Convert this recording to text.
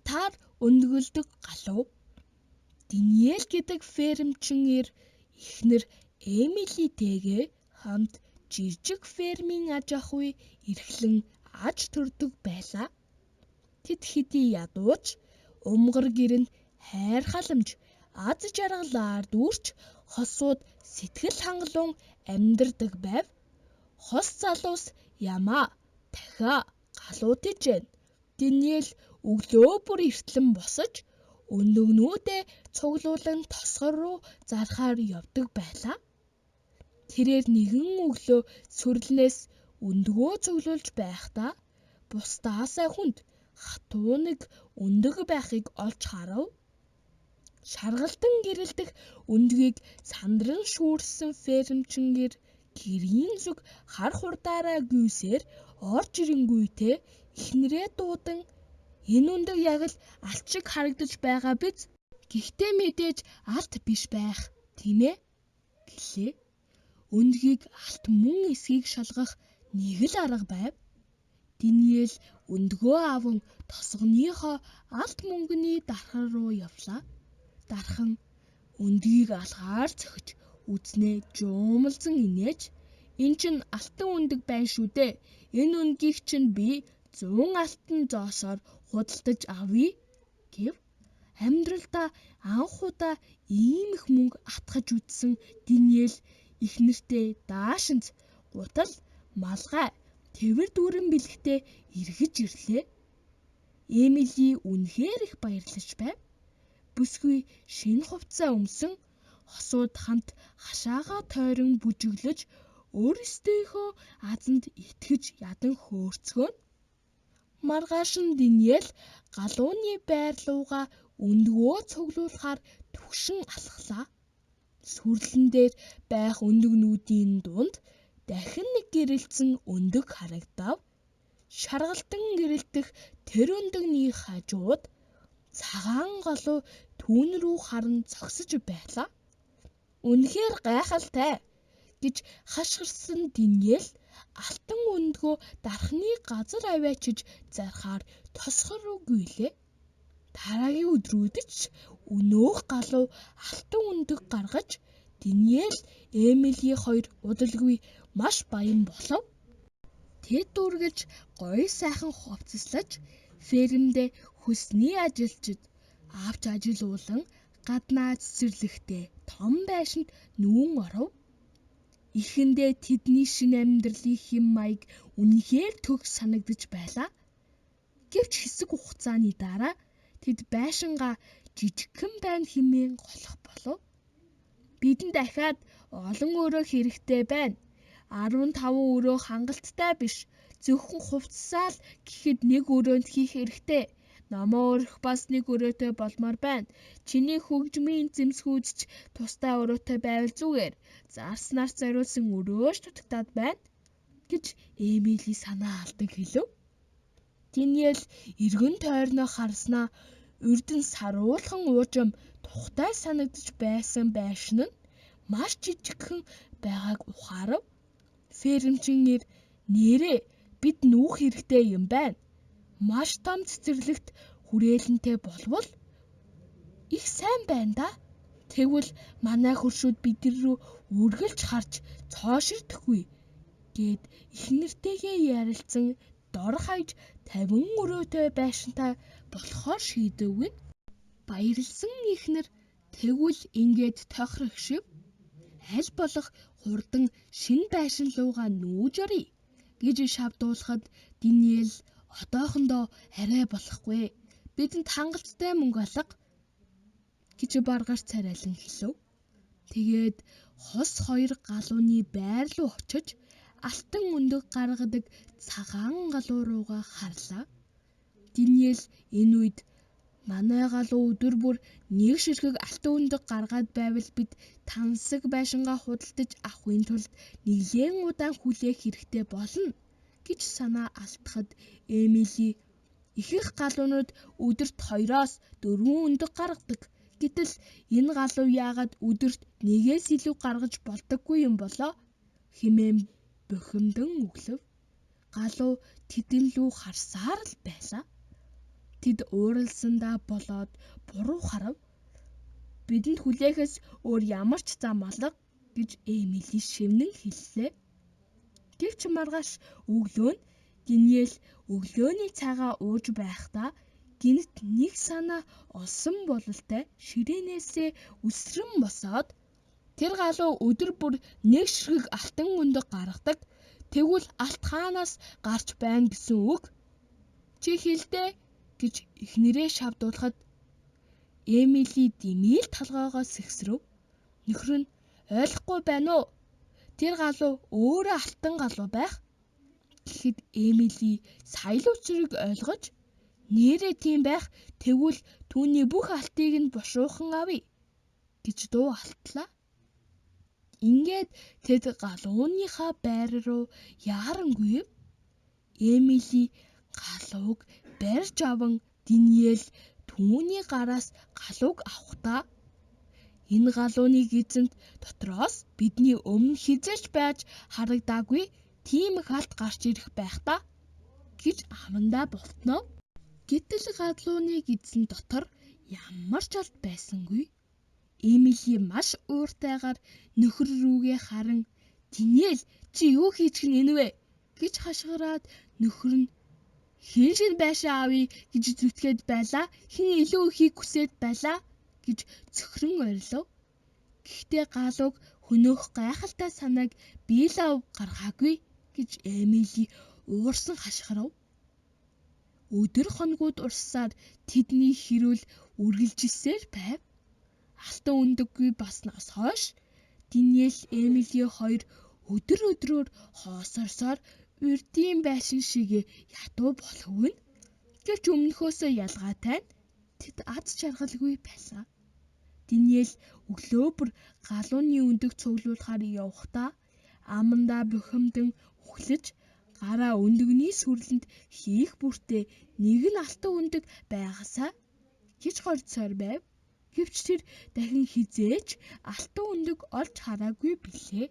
хатаар өндгөлдөг галуу. Даниэл гэдэг фермчин эхнэр Эмилитэйгээ хамт жижиг фермийн аж ахуй эрхлэн аж төрдөг байлаа. Тэд хэдий ядууч, умгар гэрэн хайр халамж, аз жаргалаар дүүрч хосууд сэтгэл хангалуун амьдардаг байв. Хос залуус ямаа, дахиа, галуутэж байна. Даниэл өглөө бүр эртлэн босож өндөгнүүдээ цуглуулан тосгор руу зарахаар явдаг байлаа. Тэрээр нэгэн өглөө сүрлэнээс өндгөө цуглуулж байхдаа бусдаасаа хүнд хатуу нэг өндөг байхыг олж харав. Шаргалтан гэрэлдэх өндгийг сандран шүүрсэн фермчингэр гэрийн зүг хар хурдаараа гүйсээр орж ирэнгүүтээ эхнэрээ дуудан энэ өндөг яг л алт шиг харагдаж байгаа биз? Гэхдээ мэдээж алт биш байх, тийм ээ? Гэлээ. Өндгийг алт мөн эсгийг шалгах нэг л арга байв. Даниэл өндгөө аван тосгоныхоо алт мөнгөний дархан руу явлаа. Дархан өндгийг алгаар цохиж үзнээ жуумалзан инээж "Эн чинь алтан өндөг байна шүү дээ. Энэ өндгийг чинь би 100 алтан зоосоор худалдаж авъя" гэв. Амьдралдаа анх удаа ийм их мөнгө атгаж үзсэн Даниэл эхнэртээ даашинз гутал, малгай, тэвэр дүүрэн бэлэгтээ эргэж ирлээ. Эмили үнэхээр их баярлаж байв. Бүсгүй шинэ хувцас өмсөн, хосууд хамт хашаагаа тойрон бүжиглэж өөрсдийнхөө азанд итгэж ядан хөөрцгөөнө. Маргааш нь Даниэл галууны байр руугаа өндгөө цуглуулахаар түгшин алхлаа. Сүрлэн дээр байх өндөгнүүдийн дунд дахин нэг гэрэлтсэн өндөг харагдав. Шаргалтан гэрэлтэх тэр өндөгний хажууд цагаан галуу түүн рүү харан зогсож байлаа. "Үнэхээр гайхалтай" гэж хашгирсан Даниэл алтан өндгөө дархны газар аваачиж зарахаар тосгор руу гүйлээ. Дараагийн өдрүүдэд ч өнөөх галуу алтан өндөг гаргаж Даниэл, Эмили хоёр удалгүй маш баян болов. Тэд үргэлж гоё сайхан хувцаслаж фермдээ хүсний ажилчид авч ажилуулан гаднаа цэцэрлэгтээ том байшинд нүүн оров. Эхэндээ тэдний шинэ амьдралын хэм маяг үнэхээр төгс санагдаж байлаа. Гэвч хэсэг хугацааны дараа тэд байшингаа жижигхэн байна хэмээн голох болов. "Бидэнд дахиад олон өрөө хэрэгтэй байна. 15 өрөө хангалттай биш. Зөвхөн хувцсаа л гэхэд нэг өрөөнд хийх хэрэгтэй. Номоо өрөх бас нэг өрөөтэй болмоор байна. Чиний хөгжмийн зэмсгүүд ч тусдаа өрөөтэй байвал зүгээр. Зарснаар зориулсан өрөөш дутагдаад байна" гэж Эмили санаа алдан хэлв. Даниэл эргэн тойрноо харснаа урьд нь саруулхан уужим тухтай санагдаж байсан байшин нь маш жижигхэн байгааг ухаарав. Фермчингэр "Нээрээ бид нүүх хэрэгтэй юм байна. Маш том цэцэрлэгт хүрээлэнтэй болвол их сайн байна да. Тэгвэл манай хөршүүд бидний рүү үргэлж харж цооширдохгүй" гэд эхнэртэйгээ ярилцсан дор хаяж 50 өрөөтэй байшинтай болохоор шийдэв. Баярлсан эхнэр "Тэгвэл ингээд тохирох шив. Аль болох хурдан шинэ байшин руугаа нүүж оръё" гэж шавдуулахад Даниэл "Одоохондоо арай болохгүй. Бидэнд хангалттай мөнгө алга" гэж баргаж царайлан хэлв. Тэгээд хос хоёр галууны байр руу очиж алтан өндөг гаргадаг цагаан галуу руугаа харлаа. Даниэл энэ үед "Манай галуу өдөр бүр нэг ширхэг алтан өндөг гаргаад байвал бид тансаг байшингаа худалдаж авахын тулд нэлээн удаан хүлээх хэрэгтэй болно" гэж санаа алдахад Эмили "Ихэнх галуунууд өдөрт 2-4 өндөг гаргадаг. Гэтэл энэ галуу яагаад өдөрт нэгээс илүү гаргаж болдоггүй юм болоо" хэмээн бухимдан өглөв. Галуу тэдэн лүү харсаар л байлаа. тэд ууралсандаа болоод буруу харав. Бидэнд хүлээхээс өөр ямар ч зам алга гэж Эмили шивнэн хэллээ. Гэвч маргааш өглөө нь Даниэл өглөөний цайгаа ууж байхдаа гинт нэг санаа олсон бололтой ширээнээсээ үсрэн босоод тэр галуу өдөр бүр нэг ширхэг алтан өндөг гаргадаг. Тэгвэл алт хаанаас гарч байна гэсэн үг? Чи хэлдэ гэж эхнэрээ шавдуулахад Эмили дэмийл талгайгоо сэгсрэв. Нөхөр нь ойлгохгүй байна уу? Тэр галуу өөрөө алтан галуу байх. Гэхэд Эмили сая л учрыг ойлгож нэрээ тийм байх тэгвэл түүний бүх алтыг нь бушуухан авъя гэж дуу алтлаа. Ингээд тэд галууныхаа байр руу яарангүй. Эмили галууг барьж аван Даниэл түүний гараас галууг авахдаа энэ галууны эзэнт дотроос бидний өмнө хизээч байж харагдаагүй тийм их алт гарч ирэх байх та гэж амандаа бовтноо. Гэтэл галууны эзэн дотор ямар ч алт байсангүй. Эмили маш ууртайгаар нөхөр рүүгээ харан "Даниэл, чи юу хийж гин вэ?" гэж хашгираад нөхөр нь "Хэн шин байшаа авъя гэж зүтгээд байлаа, хэн илүү ихийг хүсээд байлаа" гэж цөхрөн орилов. Гэхдээ галууг хөнөөх гайхалтай санааг бий лав гаргаагүй гэж Эмили уурсан хашгирав. Өдөр хоногуд урсаад тэдний хэрүүл үргэлжилсээр байв. Алтан өндөггүй баснаас хойш Даниэл Эмили хоёр өдөр өдрөөр хоосорсоор урдийн байшин шиг ядуу болохгүй. Гэвч өмнөхөөсөө ялгаатай нь тэд аз жаргалгүй байсан. Даниэл өглөө бүр галууны өндөг цуглуулахаар явхдаа амандаа бухимдан үхлэж гараа өндөгний сүрлэнд хийх бүртээ нэг нь алтан өндөг байгаасаа гэж горцоор байв. Гэвч тэр дахин хизээч алтан өндөг олж хараагүй билээ.